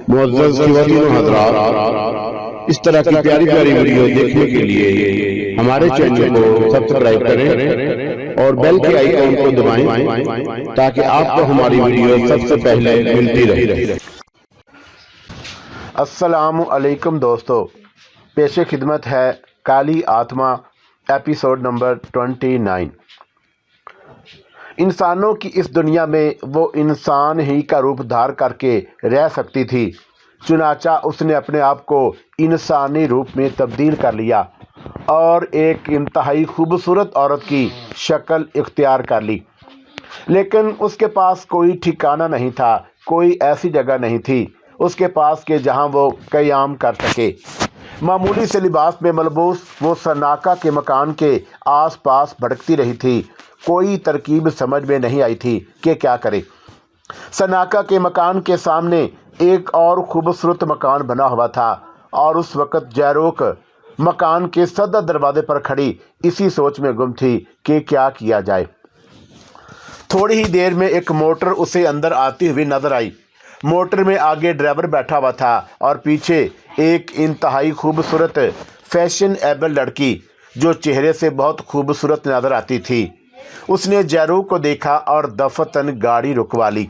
मुअज़्ज़ज़ ख़वातीन व हज़रात, इस तरह की प्यारी प्यारी वीडियो देखने के लिए हमारे चैनल को सब्सक्राइब करें और बेल के आइकॉन को दबाएं ताकि आपको हमारी वीडियो सबसे पहले मिलती रहे। अस्सलामु अलैकुम दोस्तों, पेशे खिदमत है काली आत्मा एपिसोड नंबर 29। इंसानों की इस दुनिया में वो इंसान ही का रूप धार करके रह सकती थी, चुनाचा उसने अपने आप को इंसानी रूप में तब्दील कर लिया और एक इंतहाई खूबसूरत औरत की शक्ल इख्तियार कर ली। लेकिन उसके पास कोई ठिकाना नहीं था, कोई ऐसी जगह नहीं थी उसके पास के जहां वो क़याम कर सके। मामूली से लिबास में मलबूस वो सनाका के मकान के आसपास भटकती रही थी। कोई तरकीब समझ में नहीं आई थी कि क्या करे। सनाका के मकान के सामने एक और खूबसूरत मकान बना हुआ था और उस वक़्त जैरोक मकान के सदर दरवाजे पर खड़ी इसी सोच में गुम थी कि क्या किया जाए। थोड़ी ही देर में एक मोटर उसे अंदर आती हुई नजर आई। मोटर में आगे ड्राइवर बैठा हुआ था और पीछे एक इंतहाई खूबसूरत फैशनेबल लड़की जो चेहरे से बहुत खूबसूरत नजर आती थी। उसने जैरोक को देखा और दफतन गाड़ी रुकवा ली।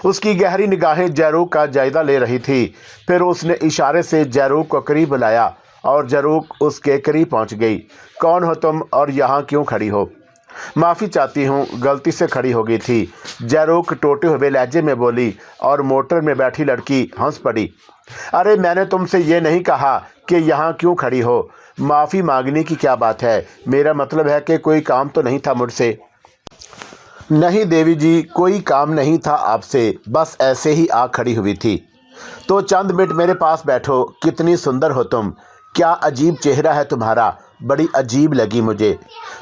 उसकी गहरी निगाहें जैरोक का जायजा ले रही थी। फिर उसने इशारे से जैरोक को करीब बुलाया और जैरोक उसके करीब पहुंच गई। कौन हो तुम और यहाँ क्यों खड़ी हो? माफ़ी चाहती हूँ, गलती से खड़ी हो गई थी, जैरोक टोटे हुए लहजे में बोली और मोटर में बैठी लड़की हंस पड़ी। अरे मैंने तुमसे ये नहीं कहा कि यहाँ क्यों खड़ी हो। माफ़ी मांगने की क्या बात है? मेरा मतलब है कि कोई काम तो नहीं था मुझसे। नहीं देवी जी, कोई काम नहीं था आपसे, बस ऐसे ही आ खड़ी हुई थी। तो चंद मिनट मेरे पास बैठो। कितनी सुंदर हो तुम, क्या अजीब चेहरा है तुम्हारा, बड़ी अजीब लगी मुझे।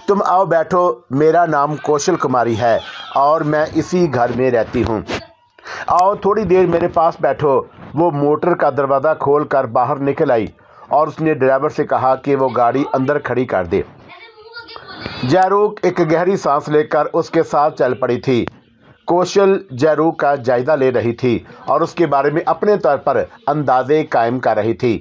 तुम आओ बैठो। मेरा नाम कौशल कुमारी है और मैं इसी घर में रहती हूँ। आओ थोड़ी देर मेरे पास बैठो। वो मोटर का दरवाज़ा खोलकर बाहर निकल आई और उसने ड्राइवर से कहा कि वो गाड़ी अंदर खड़ी कर दे। जैरोक एक गहरी सांस लेकर उसके साथ चल पड़ी थी। कौशल जैरोक का जायजा ले रही थी और उसके बारे में अपने तौर पर अंदाजे कायम कर रही थी।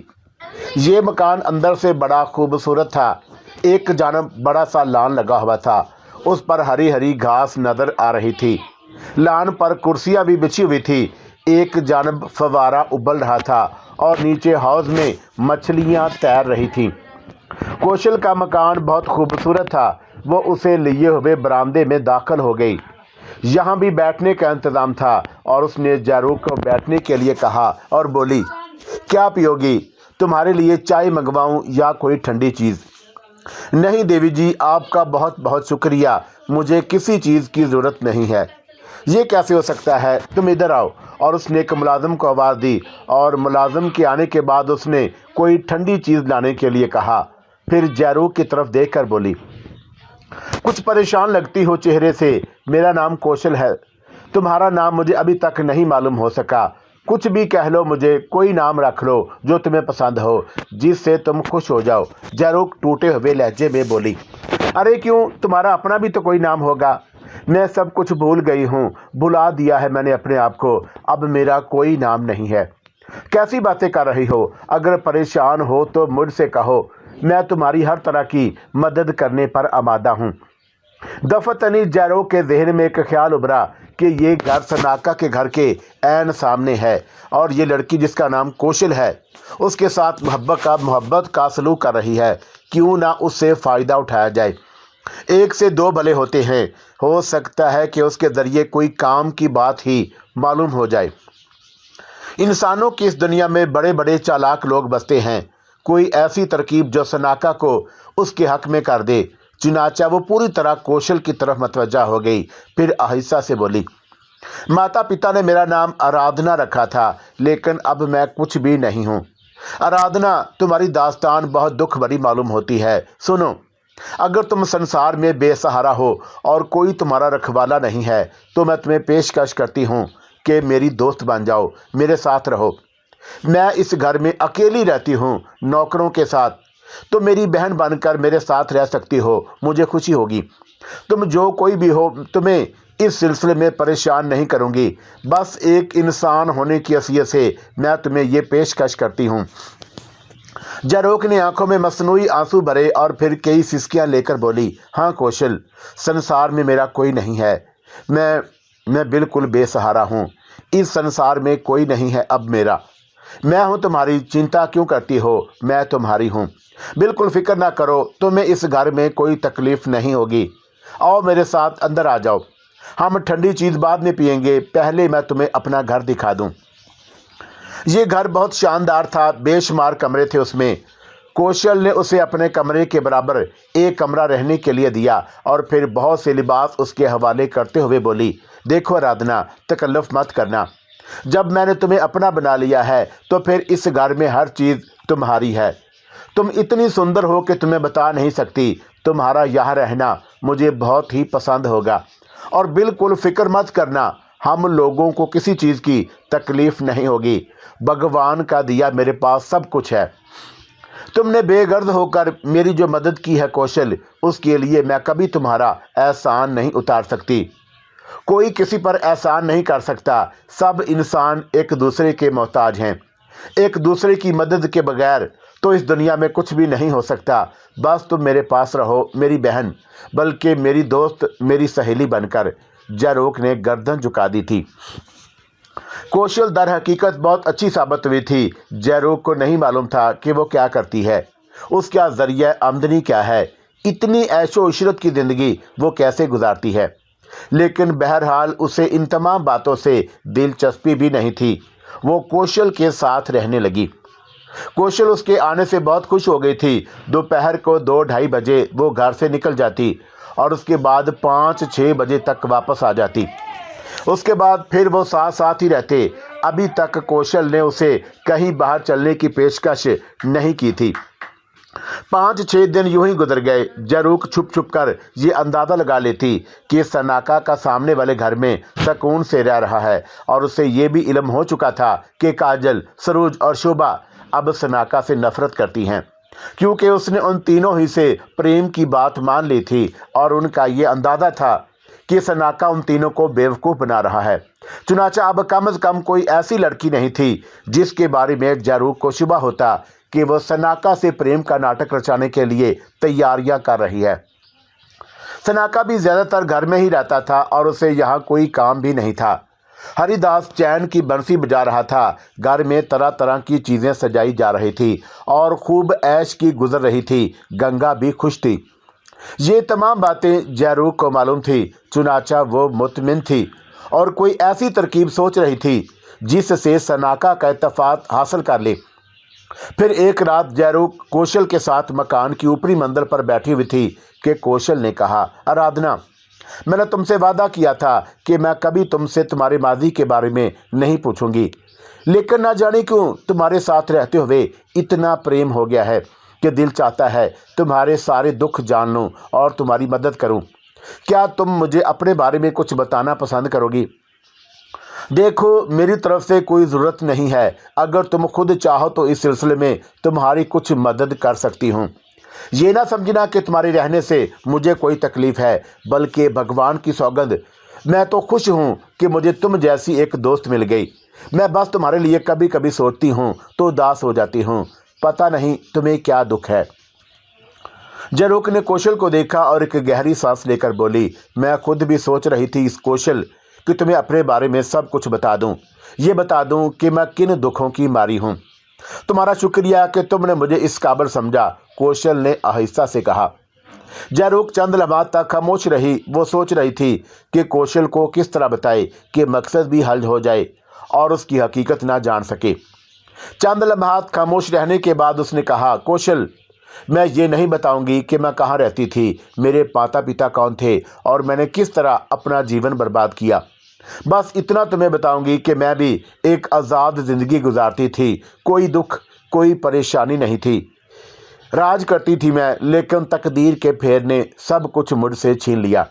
ये मकान अंदर से बड़ा खूबसूरत था। एक जानब बड़ा सा लान लगा हुआ था, उस पर हरी हरी घास नजर आ रही थी। लान पर कुर्सियां भी बिछी हुई थी। एक जानब फवारा उबल रहा था और नीचे हौज में मछलियां तैर रही थीं। कौशल का मकान बहुत खूबसूरत था। वो उसे लिए हुए बरामदे में दाखिल हो गई। यहाँ भी बैठने का इंतज़ाम था और उसने जैरोक को बैठने के लिए कहा और बोली, क्या पियोगी? तुम्हारे लिए चाय मंगवाऊं या कोई ठंडी चीज़? नहीं देवी जी, आपका बहुत बहुत शुक्रिया, मुझे किसी चीज़ की ज़रूरत नहीं है। ये कैसे हो सकता है? तुम इधर आओ। और उसने एक मुलाजिम को आवाज़ दी और मुलाजिम के आने के बाद उसने कोई ठंडी चीज़ लाने के लिए कहा। फिर जैरोक की तरफ देखकर बोली, कुछ परेशान लगती हो चेहरे से। मेरा नाम कौशल है। तुम्हारा नाम मुझे अभी तक नहीं मालूम हो सका। कुछ भी कह लो, मुझे कोई नाम रख लो जो तुम्हें पसंद हो, जिससे तुम खुश हो जाओ। जैरोक टूटे हुए लहजे में बोली, अरे क्यों, तुम्हारा अपना भी तो कोई नाम होगा। मैं सब कुछ भूल गई हूँ, भुला दिया है मैंने अपने आप को। अब मेरा कोई नाम नहीं है। कैसी बातें कर रही हो? अगर परेशान हो तो मुझसे कहो, मैं तुम्हारी हर तरह की मदद करने पर आमादा हूँ। दफतनी जैरोक के जहन में एक ख्याल उभरा कि ये घर सनाका के घर के ऐन सामने है और ये लड़की जिसका नाम कौशल है उसके साथ मोहब्बत का सलूक कर रही है। क्यों ना उससे फ़ायदा उठाया जाए। एक से दो भले होते हैं, हो सकता है कि उसके ज़रिए कोई काम की बात ही मालूम हो जाए। इंसानों की इस दुनिया में बड़े बड़े चालाक लोग बसते हैं। कोई ऐसी तरकीब जो सनाका को उसके हक में कर दे। चुनाचा वो पूरी तरह कौशल की तरफ मतवज्जा हो गई। फिर आहिस्ता से बोली, माता पिता ने मेरा नाम आराधना रखा था, लेकिन अब मैं कुछ भी नहीं हूँ। आराधना, तुम्हारी दास्तान बहुत दुख भरी मालूम होती है। सुनो, अगर तुम संसार में बेसहारा हो और कोई तुम्हारा रखवाला नहीं है तो मैं तुम्हें पेशकश करती हूँ कि मेरी दोस्त बन जाओ, मेरे साथ रहो। मैं इस घर में अकेली रहती हूँ नौकरों के साथ। तो मेरी बहन बनकर मेरे साथ रह सकती हो, मुझे खुशी होगी। तुम जो कोई भी हो, तुम्हें इस सिलसिले में परेशान नहीं करूँगी। बस एक इंसान होने की हैसियत से मैं तुम्हें ये पेशकश करती हूँ। ज़ारोक ने आंखों में मसनूई आंसू भरे और फिर कई सिसकियां लेकर बोली, हाँ कौशल, संसार में मेरा कोई नहीं है। मैं बिल्कुल बेसहारा हूँ। इस संसार में कोई नहीं है अब मेरा। मैं हूँ तुम्हारी, चिंता क्यों करती हो? मैं तुम्हारी हूँ। बिल्कुल फिक्र ना करो, तुम्हें इस घर में कोई तकलीफ़ नहीं होगी। आओ मेरे साथ अंदर आ जाओ। हम ठंडी चीज़ बाद में पियेंगे, पहले मैं तुम्हें अपना घर दिखा दूँ। ये घर बहुत शानदार था, बेशुमार कमरे थे उसमें। कौशल ने उसे अपने कमरे के बराबर एक कमरा रहने के लिए दिया और फिर बहुत से लिबास उसके हवाले करते हुए बोली, देखो आराधना, तकल्लुफ़ मत करना। जब मैंने तुम्हें अपना बना लिया है तो फिर इस घर में हर चीज़ तुम्हारी है। तुम इतनी सुंदर हो कि तुम्हें बता नहीं सकती। तुम्हारा यहाँ रहना मुझे बहुत ही पसंद होगा। और बिल्कुल फ़िक्र मत करना, हम लोगों को किसी चीज़ की तकलीफ़ नहीं होगी। भगवान का दिया मेरे पास सब कुछ है। तुमने बेगर्द होकर मेरी जो मदद की है कौशल, उसके लिए मैं कभी तुम्हारा एहसान नहीं उतार सकती। कोई किसी पर एहसान नहीं कर सकता। सब इंसान एक दूसरे के मोहताज हैं। एक दूसरे की मदद के बगैर तो इस दुनिया में कुछ भी नहीं हो सकता। बस तुम मेरे पास रहो मेरी बहन, बल्कि मेरी दोस्त, मेरी सहेली बनकर। ज़ारोक ने गर्दन झुका दी थी। कौशल दर हकीकत बहुत अच्छी साबित हुई थी। ज़ारोक को नहीं मालूम था कि वो क्या करती है, उसका ज़रिया आमदनी क्या है, इतनी ऐशो इशरत की ज़िंदगी वो कैसे गुजारती है। लेकिन बहरहाल उसे इन तमाम बातों से दिलचस्पी भी नहीं थी। वो कौशल के साथ रहने लगी। कौशल उसके आने से बहुत खुश हो गई थी। दोपहर को 2-2:30 बजे वो घर से निकल जाती और उसके बाद 5-6 बजे तक वापस आ जाती। उसके बाद फिर वो साथ साथ ही रहते। अभी तक कौशल ने उसे कहीं बाहर चलने की पेशकश नहीं की थी। 5-6 दिन यूं ही गुजर गए। ज़ारोक छुप छुप कर ये अंदाज़ा लगा लेती कि सनाका का सामने वाले घर में सुकून से रह रहा है और उसे ये भी इल्म हो चुका था कि काजल, सरोज और शोभा अब सनाका से नफरत करती हैं, क्योंकि उसने उन तीनों ही से प्रेम की बात मान ली थी और उनका ये अंदाज़ा था कि सनाका उन तीनों को बेवकूफ़ बना रहा है। चुनाचा अब कम से कम कोई ऐसी लड़की नहीं थी जिसके बारे में ज़ारोक को शुबा होता कि वह सनाका से प्रेम का नाटक रचाने के लिए तैयारियां कर रही है। सनाका भी ज़्यादातर घर में ही रहता था और उसे यहाँ कोई काम भी नहीं था। हरिदास चैन की बंसी बजा रहा था। घर में तरह तरह की चीज़ें सजाई जा रही थी और खूब ऐश की गुजर रही थी। गंगा भी खुश थी। ये तमाम बातें ज़ारोक को मालूम थी। चुनाचा वो मुतमिन थी और कोई ऐसी तरकीब सोच रही थी जिससे सनाका का इत्तेफाक हासिल कर ले। फिर एक रात ज़ारोक कौशल के साथ मकान की ऊपरी मंजिल पर बैठी हुई थी कि कौशल ने कहा, आराधना, मैंने तुमसे वादा किया था कि मैं कभी तुमसे तुम्हारे माजी के बारे में नहीं पूछूंगी, लेकिन ना जाने क्यों तुम्हारे साथ रहते हुए इतना प्रेम हो गया है कि दिल चाहता है तुम्हारे सारे दुख जान लूँ और तुम्हारी मदद करूँ। क्या तुम मुझे अपने बारे में कुछ बताना पसंद करोगी? देखो, मेरी तरफ से कोई ज़रूरत नहीं है। अगर तुम खुद चाहो तो इस सिलसिले में तुम्हारी कुछ मदद कर सकती हूँ। ये ना समझना कि तुम्हारे रहने से मुझे कोई तकलीफ़ है, बल्कि भगवान की सौगंध, मैं तो खुश हूँ कि मुझे तुम जैसी एक दोस्त मिल गई। मैं बस तुम्हारे लिए कभी कभी सोचती हूँ तो उदास हो जाती हूँ। पता नहीं तुम्हें क्या दुख है। ज़ारोक ने कौशल को देखा और एक गहरी सांस लेकर बोली, मैं खुद भी सोच रही थी इस कौशल कि तुम्हें अपने बारे में सब कुछ बता दूं। ये बता दूं कि मैं किन दुखों की मारी हूं। तुम्हारा शुक्रिया कि तुमने मुझे इस काबिल समझा, कौशल ने आहिस्ता से कहा। ज़ारोक चंद लम्हात तक खामोश रही। वो सोच रही थी कि कौशल को किस तरह बताए कि मकसद भी हल हो जाए और उसकी हकीकत ना जान सके। चंद लम्हात खामोश रहने के बाद उसने कहा, कौशल, मैं ये नहीं बताऊंगी कि मैं कहाँ रहती थी, मेरे माता पिता कौन थे और मैंने किस तरह अपना जीवन बर्बाद किया। बस इतना तुम्हें बताऊंगी कि मैं भी एक आज़ाद ज़िंदगी गुजारती थी। कोई दुख, कोई परेशानी नहीं थी। राज करती थी मैं, लेकिन तकदीर के फेर ने सब कुछ मुझसे छीन लिया।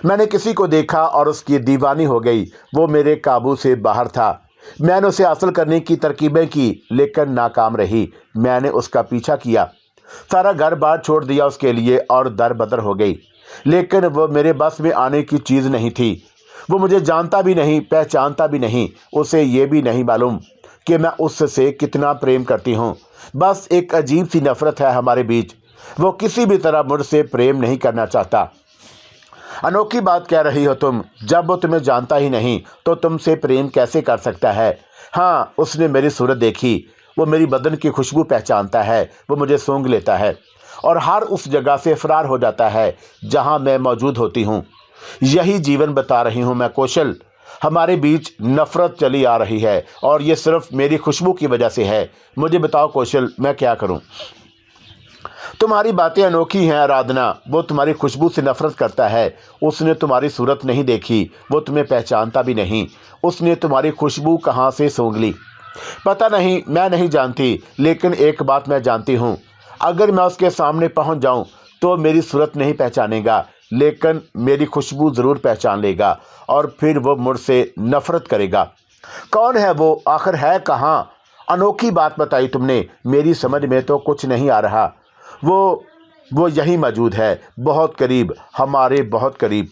मैंने किसी को देखा और उसकी दीवानी हो गई। वो मेरे काबू से बाहर था। मैंने उसे हासिल करने की तरकीबें की, लेकिन नाकाम रही। मैंने उसका पीछा किया, सारा घर बार छोड़ दिया उसके लिए और दर बदर हो गई। लेकिन वह मेरे बस में आने की चीज़ नहीं थी। वो मुझे जानता भी नहीं, पहचानता भी नहीं। उसे ये भी नहीं मालूम कि मैं उससे कितना प्रेम करती हूँ। बस एक अजीब सी नफ़रत है हमारे बीच। वो किसी भी तरह मुझसे प्रेम नहीं करना चाहता। अनोखी बात कह रही हो तुम। जब वो तुम्हें जानता ही नहीं तो तुमसे प्रेम कैसे कर सकता है? हाँ, उसने मेरी सूरत देखी, वो मेरी बदन की खुशबू पहचानता है, वो मुझे सूंघ लेता है और हर उस जगह से फरार हो जाता है जहाँ मैं मौजूद होती हूँ। यही जीवन बता रही हूँ मैं कौशल। हमारे बीच नफ़रत चली आ रही है और ये सिर्फ मेरी खुशबू की वजह से है। मुझे बताओ कौशल, मैं क्या करूँ? तुम्हारी बातें अनोखी हैं आराधना। वो तुम्हारी खुशबू से नफरत करता है। उसने तुम्हारी सूरत नहीं देखी, वो तुम्हें पहचानता भी नहीं। उसने तुम्हारी खुशबू कहाँ से सूंघ ली? पता नहीं, मैं नहीं जानती, लेकिन एक बात मैं जानती हूँ। अगर मैं उसके सामने पहुँच जाऊँ तो मेरी सूरत नहीं पहचानेगा, लेकिन मेरी खुशबू ज़रूर पहचान लेगा और फिर वो मुझसे नफरत करेगा। कौन है वो? आखिर है कहाँ? अनोखी बात बताई तुमने, मेरी समझ में तो कुछ नहीं आ रहा। वो यहीं मौजूद है, बहुत करीब, हमारे बहुत करीब।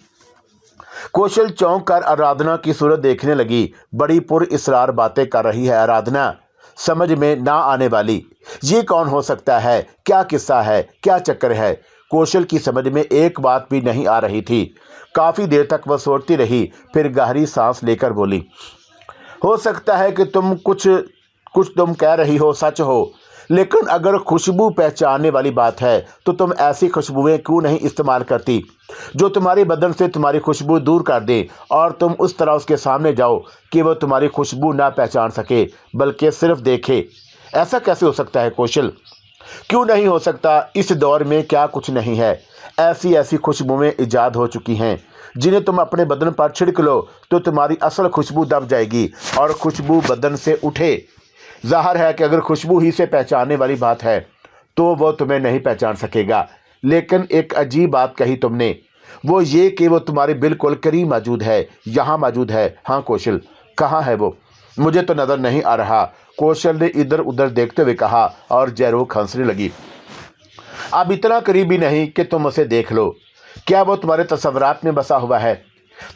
कौशल चौंक कर आराधना की सूरत देखने लगी। बड़ी पुरइसरार बातें कर रही है आराधना, समझ में ना आने वाली। ये कौन हो सकता है? क्या किस्सा है? क्या चक्कर है? कौशल की समझ में एक बात भी नहीं आ रही थी। काफ़ी देर तक वह सोचती रही, फिर गहरी सांस लेकर बोली, हो सकता है कि तुम कुछ तुम कह रही हो सच हो, लेकिन अगर खुशबू पहचानने वाली बात है तो तुम ऐसी खुशबुएं क्यों नहीं इस्तेमाल करती जो तुम्हारे बदन से तुम्हारी खुशबू दूर कर दे और तुम उस तरह उसके सामने जाओ कि वह तुम्हारी खुशबू ना पहचान सके, बल्कि सिर्फ देखे। ऐसा कैसे हो सकता है कौशल? क्यों नहीं हो सकता? इस दौर में क्या कुछ नहीं है। ऐसी ऐसी खुशबुएं ईजाद हो चुकी हैं जिन्हें तुम अपने बदन पर छिड़क लो तो तुम्हारी असल खुशबू दब जाएगी और खुशबू बदन से उठे। ज़ाहिर है कि अगर खुशबू ही से पहचानने वाली बात है तो वो तुम्हें नहीं पहचान सकेगा। लेकिन एक अजीब बात कही तुमने, वो ये कि वो तुम्हारे बिल्कुल करीब मौजूद है, यहाँ मौजूद है। हाँ कौशल, कहाँ है वो? मुझे तो नज़र नहीं आ रहा, कौशल ने इधर उधर देखते हुए कहा और जयरोक हंसने लगी। अब इतना करीबी नहीं कि तुम उसे देख लो। क्या वो तुम्हारे तसव्वुरात में बसा हुआ है?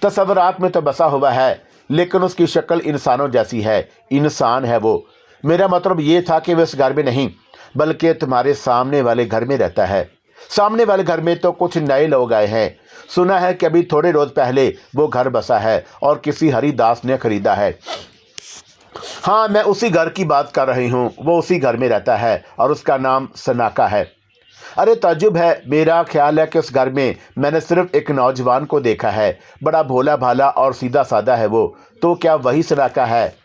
तसव्वुरात में तो बसा हुआ है, लेकिन उसकी शक्ल इंसानों जैसी है। इंसान है वो। मेरा मतलब ये था कि वह इस घर में नहीं, बल्कि तुम्हारे सामने वाले घर में रहता है। सामने वाले घर में तो कुछ नए लोग आए हैं। सुना है कि अभी थोड़े रोज पहले वो घर बसा है और किसी हरिदास ने खरीदा है। हाँ, मैं उसी घर की बात कर रही हूँ। वो उसी घर में रहता है और उसका नाम सनाका है। अरे ताज्जुब है, मेरा ख्याल है कि उस घर में मैंने सिर्फ एक नौजवान को देखा है। बड़ा भोला भाला और सीधा साधा है वो। तो क्या वही सनाका है?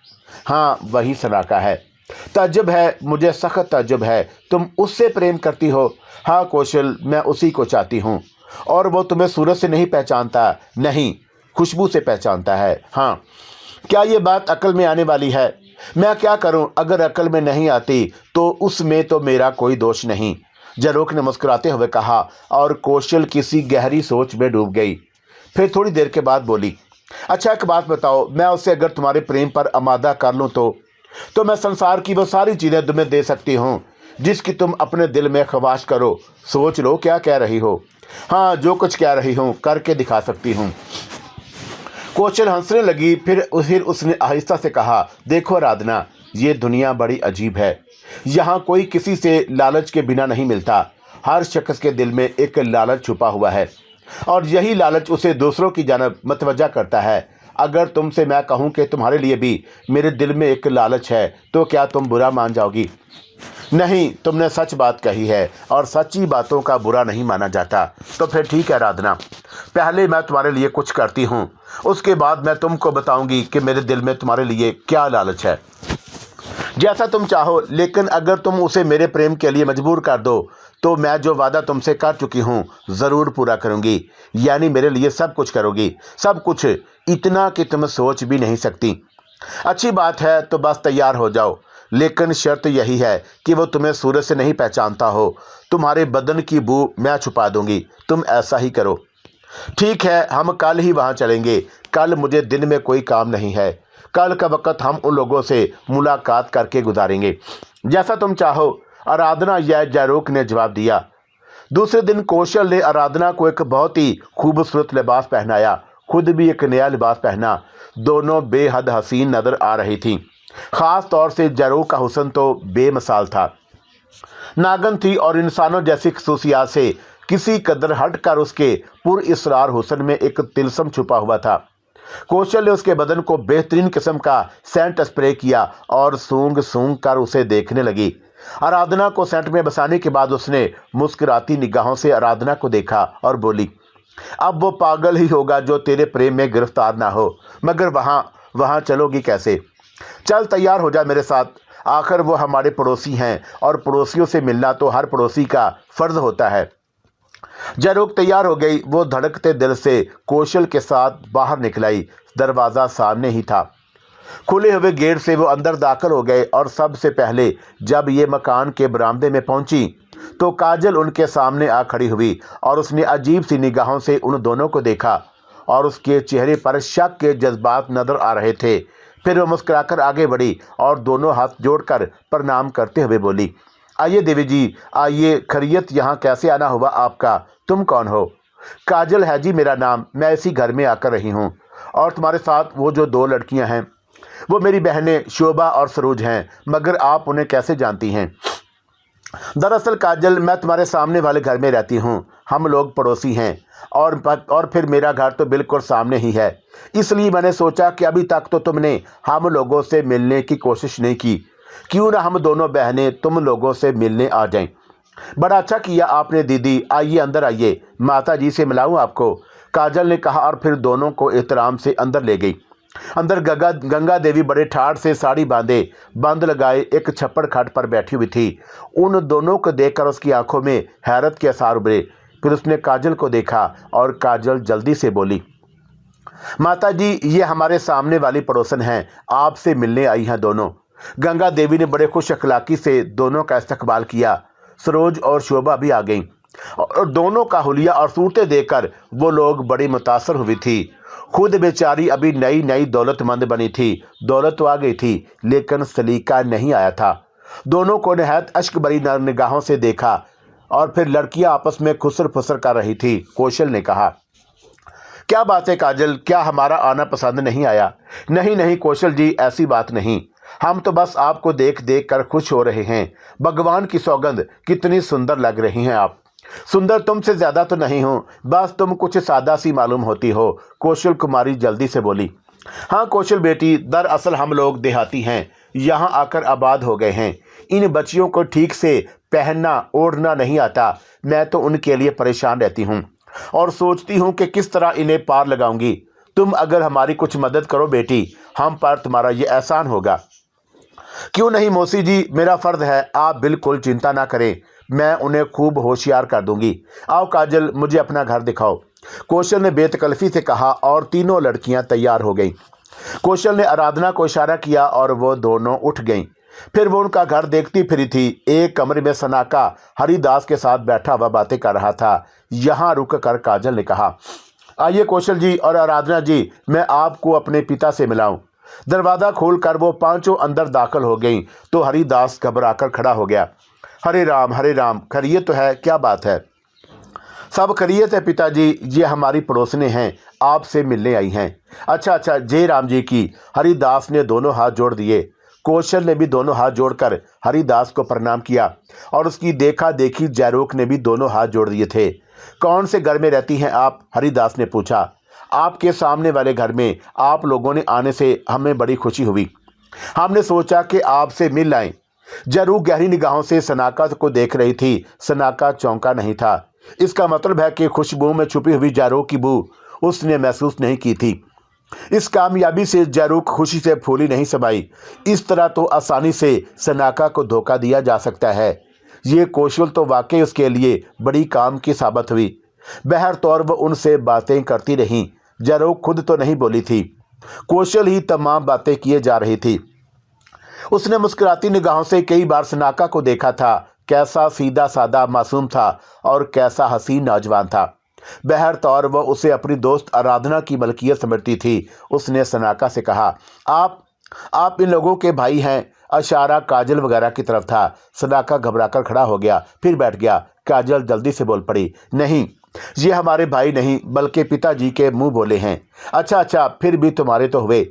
हाँ, वही सनाका है। ताज्जुब है, मुझे सख्त ताज्जुब है। तुम उससे प्रेम करती हो? हाँ कौशल, मैं उसी को चाहती हूँ। और वो तुम्हें सूरत से नहीं पहचानता? नहीं, खुशबू से पहचानता है। हाँ, क्या ये बात अकल में आने वाली है? मैं क्या करूं? अगर अकल में नहीं आती तो उसमें तो मेरा कोई दोष नहीं, जयरोक ने मुस्कुराते हुए कहा और कौशल किसी गहरी सोच में डूब गई। फिर थोड़ी देर के बाद बोली, अच्छा एक बात बताओ, मैं उसे अगर तुम्हारे प्रेम पर आमादा कर लूँ तो मैं संसार की वो सारी चीज़ें तुम्हें दे सकती हूँ जिसकी तुम अपने दिल में ख्वाहिश करो। सोच लो क्या कह रही हो। हाँ, जो कुछ कह रही हूँ करके दिखा सकती हूँ। कौशल हंसने लगी। फिर उसने आहिस्ता से कहा, देखो आराधना, ये दुनिया बड़ी अजीब है। यहाँ कोई किसी से लालच के बिना नहीं मिलता। हर शख्स के दिल में एक लालच छुपा हुआ है और यही लालच उसे दूसरों की जानब मतवज्जा करता है। अगर तुमसे मैं कहूँ कि तुम्हारे लिए भी मेरे दिल में एक लालच है तो क्या तुम बुरा मान जाओगी? नहीं, तुमने सच बात कही है और सच्ची बातों का बुरा नहीं माना जाता। तो फिर ठीक है आराधना, पहले मैं तुम्हारे लिए कुछ करती हूँ, उसके बाद मैं तुमको बताऊंगी कि मेरे दिल में तुम्हारे लिए क्या लालच है। जैसा तुम चाहो, लेकिन अगर तुम उसे मेरे प्रेम के लिए मजबूर कर दो तो मैं जो वादा तुमसे कर चुकी हूँ ज़रूर पूरा करूँगी। यानी मेरे लिए सब कुछ करोगी, सब कुछ, इतना कि तुम सोच भी नहीं सकती। अच्छी बात है, तो बस तैयार हो जाओ, लेकिन शर्त यही है कि वो तुम्हें सूरज से नहीं पहचानता हो। तुम्हारे बदन की बू मैं छुपा दूंगी, तुम ऐसा ही करो। ठीक है, हम कल ही वहाँ चलेंगे। कल मुझे दिन में कोई काम नहीं है। कल का वक्त हम उन लोगों से मुलाकात करके गुजारेंगे। जैसा तुम चाहो आराधना, या जयरोक ने जवाब दिया। दूसरे दिन कौशल ने आराधना को एक बहुत ही खूबसूरत लिबास पहनाया, खुद भी एक नया लिबास पहना। दोनों बेहद हसीन नजर आ रही थीं। ख़ास तौर से जरूर का हुस्न तो बेमिसाल था। नागन थी और इंसानों जैसी खसूसियात से किसी कदर हटकर उसके पुरइसरार हुस्न में एक तिलस्म छुपा हुआ था। कौशल ने उसके बदन को बेहतरीन किस्म का सेंट स्प्रे किया और सूंघ सूंघ कर उसे देखने लगी। आराधना को सेंट में बसाने के बाद उसने मुस्कुराती निगाहों से आराधना को देखा और बोली, अब वो पागल ही होगा जो तेरे प्रेम में गिरफ्तार ना हो, मगर वहाँ चलोगी कैसे? चल तैयार हो जा मेरे साथ, आखिर वो हमारे पड़ोसी हैं और पड़ोसियों से मिलना तो हर पड़ोसी का फर्ज होता है। जरूक तैयार हो गई। वो धड़कते दिल से कौशल के साथ बाहर निकल आई। दरवाज़ा सामने ही था। खुले हुए गेट से वो अंदर दाखिल हो गए और सबसे पहले जब ये मकान के बरामदे में पहुंची तो काजल उनके सामने आ खड़ी हुई और उसने अजीब सी निगाहों से उन दोनों को देखा और उसके चेहरे पर शक के जज्बात नजर आ रहे थे। फिर वो मुस्कुराकर आगे बढ़ी और दोनों हाथ जोड़कर प्रणाम करते हुए बोली, आइए देवी जी, आइए। खैरियत, यहाँ कैसे आना हुआ आपका? तुम कौन हो? काजल है जी मेरा नाम, मैं इसी घर में आकर रही हूँ। और तुम्हारे साथ वो जो 2 लड़कियाँ हैं वो मेरी बहनें शोभा और सरोज हैं, मगर आप उन्हें कैसे जानती हैं? दरअसल काजल, मैं तुम्हारे सामने वाले घर में रहती हूँ, हम लोग पड़ोसी हैं और फिर मेरा घर तो बिल्कुल सामने ही है। इसलिए मैंने सोचा कि अभी तक तो तुमने हम लोगों से मिलने की कोशिश नहीं की, क्यों ना हम दोनों बहनें तुम लोगों से मिलने आ जाएं। बड़ा अच्छा किया आपने दीदी, आइए अंदर आइए, माता जी से मिलाऊं आपको, काजल ने कहा और फिर दोनों को एहतराम से अंदर ले गई। अंदर गंगा देवी बड़े ठाठ से साड़ी बांधे बंद लगाए एक छप्पड़ खाट पर बैठी हुई थी। उन दोनों को देखकर उसकी आंखों में हैरत के आसार उभरे। फिर उसने काजल को देखा और काजल जल्दी से बोली, माता जी, ये हमारे सामने वाली पड़ोसन हैं, आपसे मिलने आई हैं दोनों। गंगा देवी ने बड़े खुश अखलाकी से दोनों का इस्तकबाल किया। सरोज और शोभा भी आ गईं और दोनों का हुलिया और सूरतें देखकर वो लोग बड़ी मुतासर हुई थी। खुद बेचारी अभी नई नई दौलतमंद बनी थी। दौलत तो आ गई थी लेकिन सलीका नहीं आया था। दोनों को नहायत अश्क भरी निगाहों से देखा और फिर लड़कियां आपस में खुसर फुसर कर रही थी। कौशल ने कहा, क्या बात है काजल, क्या हमारा आना पसंद नहीं आया? नहीं नहीं कौशल जी, ऐसी बात नहीं, हम तो बस आपको देख देख कर खुश हो रहे हैं। भगवान की सौगंध, कितनी सुंदर लग रही हैं आप। सुंदर तुमसे ज़्यादा तो नहीं हूँ, बस तुम कुछ सादा सी मालूम होती हो, कौशल कुमारी जल्दी से बोली। हाँ कौशल बेटी, दरअसल हम लोग देहाती हैं, यहाँ आकर आबाद हो गए हैं। इन बच्चियों को ठीक से पहनना ओढ़ना नहीं आता। मैं तो उनके लिए परेशान रहती हूँ और सोचती हूँ कि किस तरह इन्हें पार लगाऊंगी। तुम अगर हमारी कुछ मदद करो बेटी, हम पर तुम्हारा ये एहसान होगा। क्यों नहीं मौसी जी, मेरा फ़र्ज है, आप बिल्कुल चिंता ना करें, मैं उन्हें खूब होशियार कर दूंगी। आओ काजल, मुझे अपना घर दिखाओ, कौशल ने बेतकल्फ़ी से कहा और तीनों लड़कियां तैयार हो गईं। कौशल ने आराधना को इशारा किया और वो दोनों उठ गईं। फिर वो उनका घर देखती फिरी थी। एक कमरे में सनाका हरिदास के साथ बैठा हुआ बातें कर रहा था। यहाँ रुक कर काजल ने कहा, आइए कौशल जी और आराधना जी, मैं आपको अपने पिता से मिलाऊं। दरवाज़ा खोलकर वो पांचों अंदर दाखिल हो गईं तो हरिदास घबराकर खड़ा हो गया। हरे राम, खैरियत तो है? क्या बात है? सब खैरियत है पिताजी, ये हमारी पड़ोसने हैं, आपसे मिलने आई हैं। अच्छा, जय राम जी की। हरिदास ने दोनों हाथ जोड़ दिए। कौशल ने भी दोनों हाथ जोड़कर हरिदास को प्रणाम किया और उसकी देखा देखी जयरोक ने भी दोनों हाथ जोड़ दिए थे। कौन से घर में रहती हैं आप? हरिदास ने पूछा। आपके सामने वाले घर में। आप लोगों ने आने से हमें बड़ी खुशी हुई, हमने सोचा कि आपसे मिल आएं। जरू गहरी निगाहों से सनाका को देख रही थी। सनाका चौंका नहीं था। इसका मतलब है कि खुशबू में छुपी हुई जारो की बू उसने महसूस नहीं की थी। इस कामयाबी से जारूक खुशी से फूली नहीं समाई। इस तरह तो आसानी से सनाका को धोखा दिया जा सकता है। ये कौशल तो वाकई उसके लिए बड़ी काम की साबित हुई। बहर तौर वह उनसे बातें करती रहीं। जारूक खुद तो नहीं बोली थी, कौशल ही तमाम बातें किए जा रही थी। उसने मुस्कुराती निगाहों से कई बार सनाका को देखा था। कैसा सीधा सादा मासूम था और कैसा हसीन नौजवान था। बहर तौर वह उसे अपनी दोस्त आराधना की मलकियत समझती थी। उसने सनाका से कहा, आप इन लोगों के भाई हैं? इशारा काजल वगैरह की तरफ था। सनाका घबराकर खड़ा हो गया, फिर बैठ गया। काजल जल्दी से बोल पड़ी, नहीं, ये हमारे भाई नहीं बल्कि पिताजी के मुंह बोले हैं। अच्छा, फिर भी तुम्हारे तो हुए,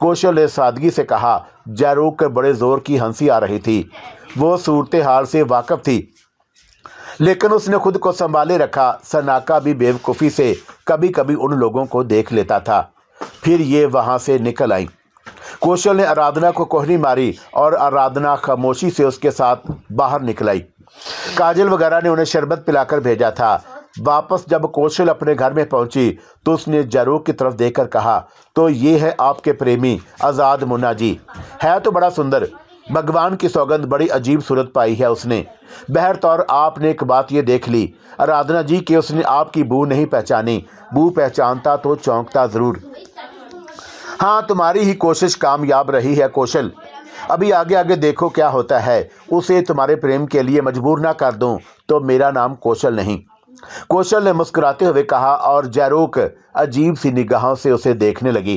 कौशल ने सादगी से कहा। जयरूख के बड़े जोर की हंसी आ रही थी। वो सूरत हाल से वाकिफ थी, लेकिन उसने खुद को संभाले रखा। सनाका भी बेवकूफ़ी से कभी कभी उन लोगों को देख लेता था। फिर ये वहाँ से निकल आई। कौशल ने आराधना को कोहनी मारी और आराधना खामोशी से उसके साथ बाहर निकल आई। काजल वगैरह ने उन्हें शरबत पिलाकर भेजा था। वापस जब कौशल अपने घर में पहुंची तो उसने जयरूख की तरफ देखकर कहा, तो ये है आपके प्रेमी आज़ाद मुन्ना जी। है तो बड़ा सुंदर, भगवान की सौगंध, बड़ी अजीब सूरत पाई है उसने। बहरतौर आपने एक बात ये देख ली आराधना जी कि उसने आपकी बू नहीं पहचानी। बू पहचानता तो चौंकता ज़रूर। हाँ, तुम्हारी ही कोशिश कामयाब रही है कौशल। अभी आगे आगे देखो क्या होता है। उसे तुम्हारे प्रेम के लिए मजबूर ना कर दूं तो मेरा नाम कौशल नहीं। कौशल ने मुस्कुराते हुए कहा और जयरूख अजीब सी निगाहों से उसे देखने लगी।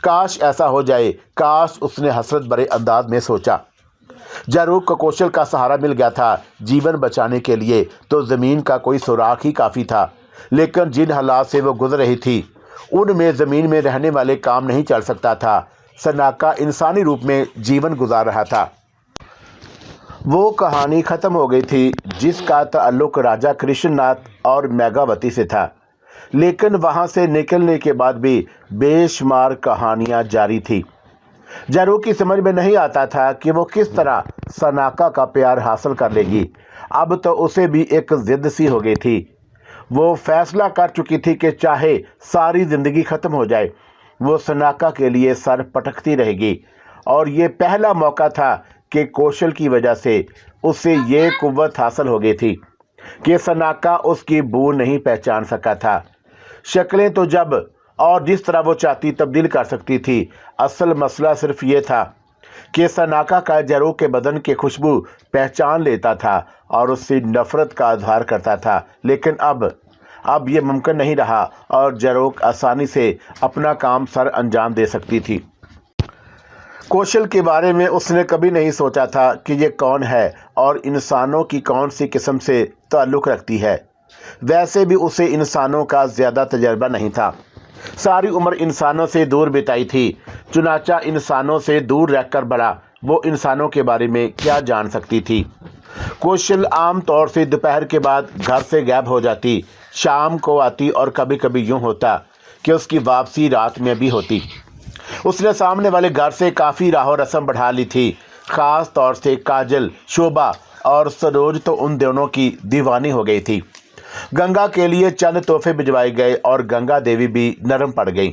काश ऐसा हो जाए, काश, उसने हसरत भरे अंदाज में सोचा। जयरूख को कौशल का सहारा मिल गया था। जीवन बचाने के लिए तो ज़मीन का कोई सुराख ही काफ़ी था, लेकिन जिन हालात से वो गुजर रही थी उनमें ज़मीन में रहने वाले काम नहीं चल सकता था। सनाका इंसानी रूप में जीवन गुजार रहा था। वो कहानी ख़त्म हो गई थी जिसका ताल्लुक राजा कृष्णनाथ और मेघावती से था, लेकिन वहाँ से निकलने के बाद भी बेशुमार कहानियाँ जारी थी। जयरूख की समझ में नहीं आता था कि वो किस तरह सनाका का प्यार हासिल कर लेगी। अब तो उसे भी एक जिद सी हो गई थी। वो फैसला कर चुकी थी कि चाहे सारी ज़िंदगी ख़त्म हो जाए, वो सनाका के लिए सर पटकती रहेगी। और ये पहला मौका था कि कौशल की वजह से उसे ये कुव्वत हासिल हो गई थी कि सनाका उसकी बू नहीं पहचान सका था। शक्लें तो जब और जिस तरह वो चाहती तब्दील कर सकती थी। असल मसला सिर्फ ये था कि सनाका का जयरूख के बदन की खुशबू पहचान लेता था और उससे नफरत का इजहार करता था। लेकिन अब ये मुमकिन नहीं रहा और जयरूख आसानी से अपना काम सर अंजाम दे सकती थी। कौशल के बारे में उसने कभी नहीं सोचा था कि ये कौन है और इंसानों की कौन सी किस्म से ताल्लुक़ रखती है। वैसे भी उसे इंसानों का ज़्यादा तजर्बा नहीं था। सारी उम्र इंसानों से दूर बिताई थी, चुनाचा इंसानों से दूर रहकर बड़ा। वो इंसानों के बारे में क्या जान सकती थी। कौशल आम तौर से दोपहर के बाद घर से गायब हो जाती, शाम को आती और कभी कभी यूँ होता कि उसकी वापसी रात में भी होती। उसने सामने वाले घर से काफ़ी राहो रस्म बढ़ा ली थी। ख़ास तौर से काजल, शोभा और सरोज तो उन दोनों की दीवानी हो गई थी। गंगा के लिए चंद तोहफे भिजवाए गए और गंगा देवी भी नरम पड़ गई।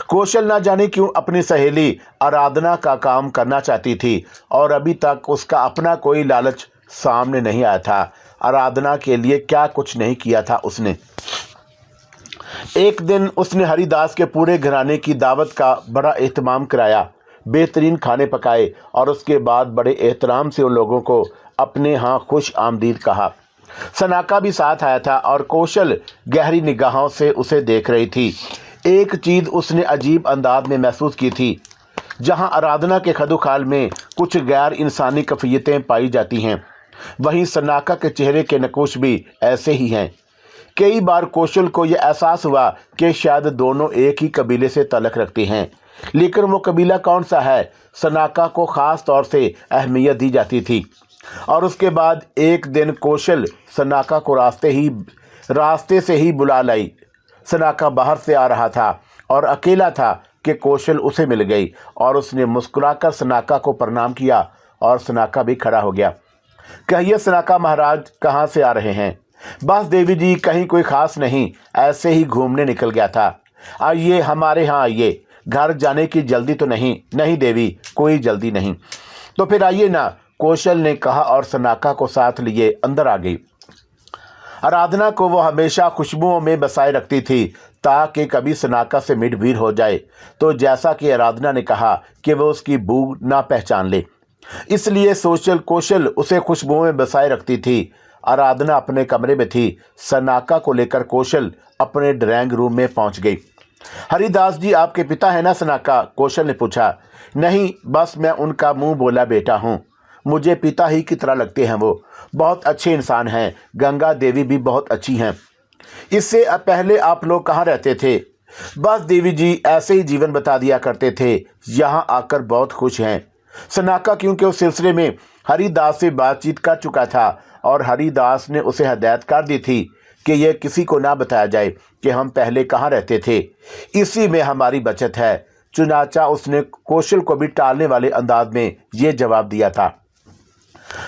कौशल ना जाने क्यों अपनी सहेली आराधना का काम करना चाहती थी और अभी तक उसका अपना कोई लालच सामने नहीं आया था। आराधना के लिए क्या कुछ नहीं किया था उसने। एक दिन उसने हरिदास के पूरे घराने की दावत का बड़ा एहतमाम कराया, बेहतरीन खाने पकाए और उसके बाद बड़े एहतराम से उन लोगों को अपने यहाँ खुश आमदीद कहा। सनाका भी साथ आया था और कौशल गहरी निगाहों से उसे देख रही थी। एक चीज़ उसने अजीब अंदाज में महसूस की थी। जहाँ आराधना के खदोखाल में कुछ गैर इंसानी कफ़ियतें पाई जाती हैं, वहीं सनाका के चेहरे के नकूश भी ऐसे ही हैं। कई बार कौशल को यह एहसास हुआ कि शायद दोनों एक ही कबीले से ताल्लुक़ रखते हैं, लेकिन वो कबीला कौन सा है सनाका को ख़ास तौर से अहमियत दी जाती थी। और उसके बाद एक दिन कौशल सनाका को रास्ते से ही बुला लाई। सनाका बाहर से आ रहा था और अकेला था कि कौशल उसे मिल गई और उसने मुस्कुराकर सनाका को प्रणाम किया और सनाका भी खड़ा हो गया। कहिए सनाका महाराज, कहाँ से आ रहे हैं? बस देवी जी, कहीं कोई ख़ास नहीं, ऐसे ही घूमने निकल गया था। आइए हमारे यहाँ आइए, घर जाने की जल्दी तो नहीं? नहीं देवी, कोई जल्दी नहीं। तो फिर आइए ना, कौशल ने कहा और सनाका को साथ लिए अंदर आ गई। आराधना को वो हमेशा खुशबुओं में बसाए रखती थी ताकि कभी सनाका से मिडवीर हो जाए तो जैसा कि आराधना ने कहा कि वो उसकी बू ना पहचान ले, इसलिए कौशल उसे खुशबुओं में बसाए रखती थी। आराधना अपने कमरे में थी। सनाका को लेकर कौशल अपने ड्राइंग रूम में पहुंच गई। हरिदास जी आपके पिता है ना सनाका? कौशल ने पूछा। नहीं, बस मैं उनका मुंह बोला बेटा हूँ। मुझे पिता ही की तरह लगते हैं। वो बहुत अच्छे इंसान हैं। गंगा देवी भी बहुत अच्छी हैं। इससे पहले आप लोग कहाँ रहते थे? बस देवी जी ऐसे ही जीवन बता दिया करते थे। यहाँ आकर बहुत खुश हैं। सनाका क्योंकि उस सिलसिले में हरिदास से बातचीत कर चुका था और हरिदास ने उसे हदायत कर दी थी कि यह किसी को ना बताया जाए कि हम पहले कहाँ रहते थे। इसी में हमारी बचत है। चुनाचा उसने कौशल को भी टालने वाले अंदाज में ये जवाब दिया था।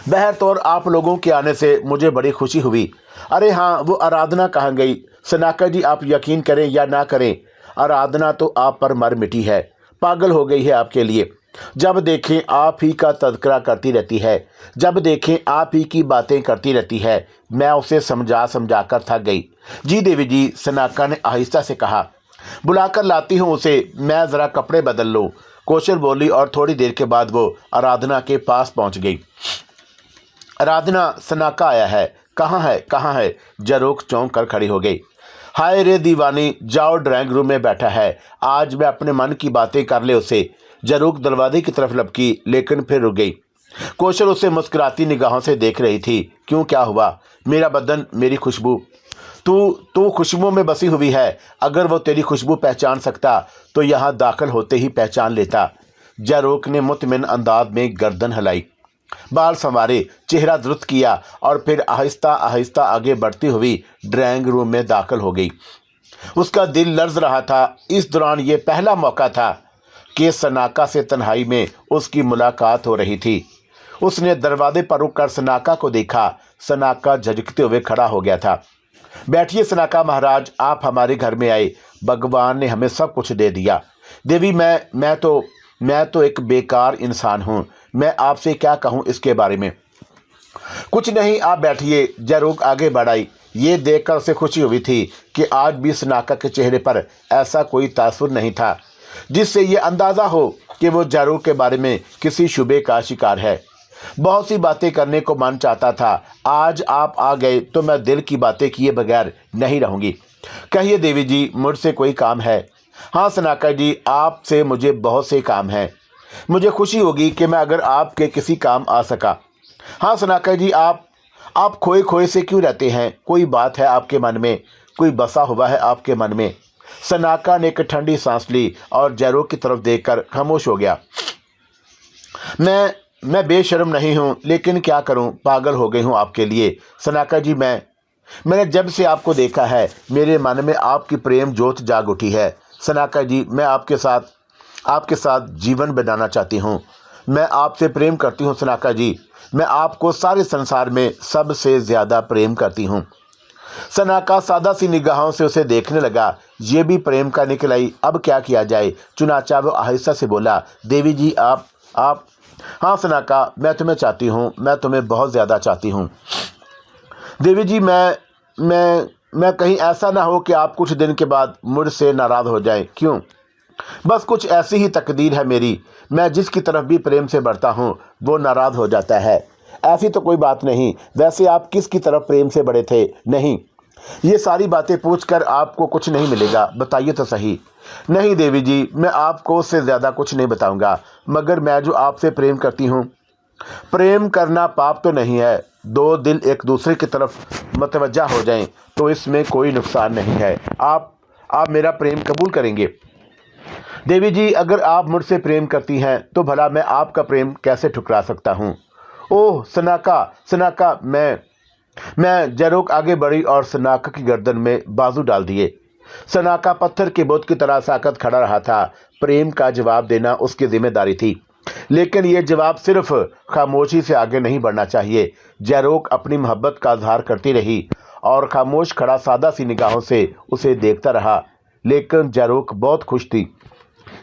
बहरतौर आप लोगों के आने से मुझे बड़ी खुशी हुई। अरे हाँ, वो आराधना कहाँ गई? सनाका जी आप यकीन करें या ना करें, आराधना तो आप पर मर मिटी है, पागल हो गई है आपके लिए। जब देखें आप ही का तज़किरा करती रहती है, जब देखें आप ही की बातें करती रहती है। मैं उसे समझा समझा कर थक गई। जी देवी जी, सनाका ने आहिस्ता से कहा। बुलाकर लाती हूँ उसे, मैं ज़रा कपड़े बदल लूँ, कौशल बोली और थोड़ी देर के बाद वो आराधना के पास पहुँच गई। आराधना, सनाका आया है। कहाँ है, कहाँ है? जरोक चौंक कर खड़ी हो गई। हाय रे दीवानी, जाओ ड्राइंग रूम में बैठा है, आज मैं अपने मन की बातें कर ले उसे। जरूक दरवाजे की तरफ लपकी लेकिन फिर रुक गई। कौशल उसे मुस्कुराती निगाहों से देख रही थी। क्यों, क्या हुआ? मेरा बदन, मेरी खुशबू। तू खुशबू में बसी हुई है। अगर वो तेरी खुशबू पहचान सकता तो यहाँ दाखिल होते ही पहचान लेता। जरोक ने मुतमिन अंदाज में गर्दन हिलाई, बाल संवारे, चेहरा दुरुस्त किया और फिर आहिस्ता आहिस्ता आगे बढ़ती हुई ड्राइंग रूम में दाखिल हो गई। उसका दिल लर्ज रहा था। इस दौरान ये पहला मौका था कि सनाका से तन्हाई में उसकी मुलाकात हो रही थी। उसने दरवाजे पर रुककर सनाका को देखा। सनाका झिझकते हुए खड़ा हो गया था। बैठिए सनाका महाराज, आप हमारे घर में आए। भगवान ने हमें सब कुछ दे दिया। देवी, मैं तो एक बेकार इंसान हूँ। मैं आपसे क्या कहूँ इसके बारे में? कुछ नहीं, आप बैठिए। जरूक आगे बढ़ाई। ये देखकर उसे खुशी हुई थी कि आज भी सनाका के चेहरे पर ऐसा कोई तासुर नहीं था जिससे ये अंदाज़ा हो कि वो जरूक के बारे में किसी शुबे का शिकार है। बहुत सी बातें करने को मन चाहता था। आज आप आ गए तो मैं दिल की बातें किए बगैर नहीं रहूँगी। कहिए देवी जी, मुझसे कोई काम है? हाँ सनाका जी, आपसे मुझे बहुत से काम हैं। मुझे खुशी होगी कि मैं अगर आपके किसी काम आ सका। हाँ सनाका जी, आप खोए खोए से क्यों रहते हैं? कोई बात है आपके मन में? कोई बसा हुआ है आपके मन में? सनाका ने एक ठंडी सांस ली और जैरोक की तरफ देखकर खामोश हो गया। मैं बेशर्म नहीं हूँ, लेकिन क्या करूँ, पागल हो गई हूँ आपके लिए। सनाका जी, मैंने जब से आपको देखा है मेरे मन में आपकी प्रेम ज्योत जाग उठी है। सनाका जी, मैं आपके साथ जीवन बिताना चाहती हूँ। मैं आपसे प्रेम करती हूँ सनाका जी। मैं आपको सारे संसार में सबसे ज़्यादा प्रेम करती हूँ। सनाका सादा सी निगाहों से उसे देखने लगा। ये भी प्रेम का निकलाई, अब क्या किया जाए? चुनाचा वो आहिस्ता से बोला। देवी जी, आप हाँ सनाका, मैं तुम्हें चाहती हूँ, मैं तुम्हें बहुत ज़्यादा चाहती हूँ। देवी जी, मैं कहीं ऐसा ना हो कि आप कुछ दिन के बाद मुझसे नाराज़ हो जाएं। क्यों? बस कुछ ऐसी ही तकदीर है मेरी। मैं जिसकी तरफ भी प्रेम से बढ़ता हूँ वो नाराज़ हो जाता है। ऐसी तो कोई बात नहीं। वैसे आप किसकी तरफ प्रेम से बढ़े थे? नहीं, ये सारी बातें पूछकर आपको कुछ नहीं मिलेगा, बताइए तो सही। नहीं देवी जी, मैं आपको उससे ज़्यादा कुछ नहीं बताऊंगा, मगर मैं जो आपसे प्रेम करती हूँ। प्रेम करना पाप तो नहीं है। दो दिल एक दूसरे की तरफ मतवज्जा हो जाएं तो इसमें कोई नुकसान नहीं है। आप मेरा प्रेम कबूल करेंगे? देवी जी, अगर आप मुझसे प्रेम करती हैं तो भला मैं आपका प्रेम कैसे ठुकरा सकता हूँ? ओह सनाका, मैं जरोक आगे बढ़ी और सनाका की गर्दन में बाजू डाल दिए। सनाका पत्थर के बुत की तरह साकत खड़ा रहा था। प्रेम का जवाब देना उसकी जिम्मेदारी थी, लेकिन यह जवाब सिर्फ खामोशी से आगे नहीं बढ़ना चाहिए। जरोक अपनी मोहब्बत का इजहार करती रही और खामोश खड़ा सादा सी निगाहों से उसे देखता रहा। लेकिन जरोक बहुत खुश थी।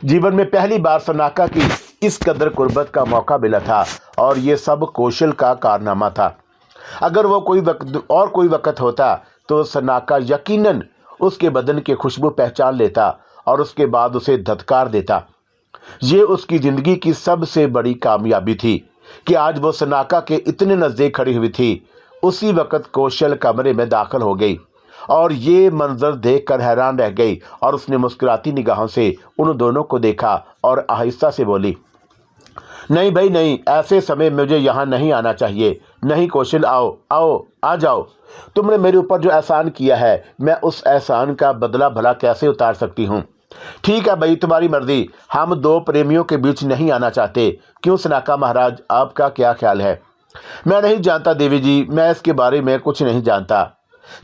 जीवन में पहली बार सनाका की इस कदर कुर्बत का मौका मिला था और ये सब कौशल का कारनामा था। अगर वो कोई वक्त होता तो सनाका यकीनन उसके बदन की खुशबू पहचान लेता और उसके बाद उसे धत्कार देता। ये उसकी ज़िंदगी की सबसे बड़ी कामयाबी थी कि आज वो सनाका के इतने नज़दीक खड़ी हुई थी। उसी वक्त कौशल कमरे में दाखिल हो गई। और ये मंजर देखकर हैरान रह गई और उसने मुस्कुराती निगाहों से उन दोनों को देखा और आहिस्ता से बोली, नहीं भाई नहीं, ऐसे समय मुझे यहाँ नहीं आना चाहिए। नहीं कौशल, आओ आओ आ जाओ। तुमने मेरे ऊपर जो एहसान किया है, मैं उस एहसान का बदला भला कैसे उतार सकती हूँ। ठीक है भाई, तुम्हारी मर्जी। हम दो प्रेमियों के बीच नहीं आना चाहते। क्यों सनाका महाराज, आपका क्या ख्याल है। मैं नहीं जानता देवी जी, मैं इसके बारे में कुछ नहीं जानता।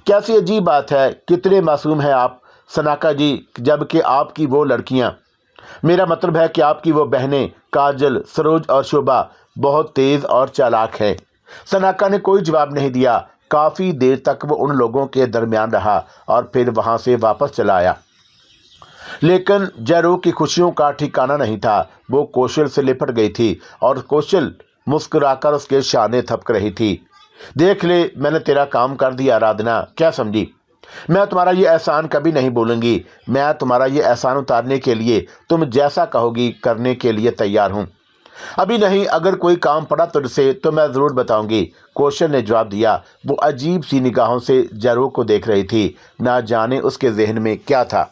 कैसी अजीब बात है, कितने मासूम हैं आप सनाका जी, जबकि आपकी वो लड़कियां, मेरा मतलब है कि आपकी वो बहनें काजल, सरोज और शोभा बहुत तेज और चालाक हैं। सनाका ने कोई जवाब नहीं दिया। काफी देर तक वो उन लोगों के दरमियान रहा और फिर वहां से वापस चला आया। लेकिन जयरू की खुशियों का ठिकाना नहीं था। वो कौशल से लिपट गई थी और कौशल मुस्कुराकर उसके शाने थपक रही थी। देख ले, मैंने तेरा काम कर दिया आराधना, क्या समझी। मैं तुम्हारा ये एहसान कभी नहीं भूलूंगी। मैं तुम्हारा ये एहसान उतारने के लिए तुम जैसा कहोगी करने के लिए तैयार हूँ। अभी नहीं, अगर कोई काम पड़ा तुझसे तो मैं ज़रूर बताऊंगी, कौशल ने जवाब दिया। वो अजीब सी निगाहों से जयरू को देख रही थी। ना जाने उसके जहन में क्या था।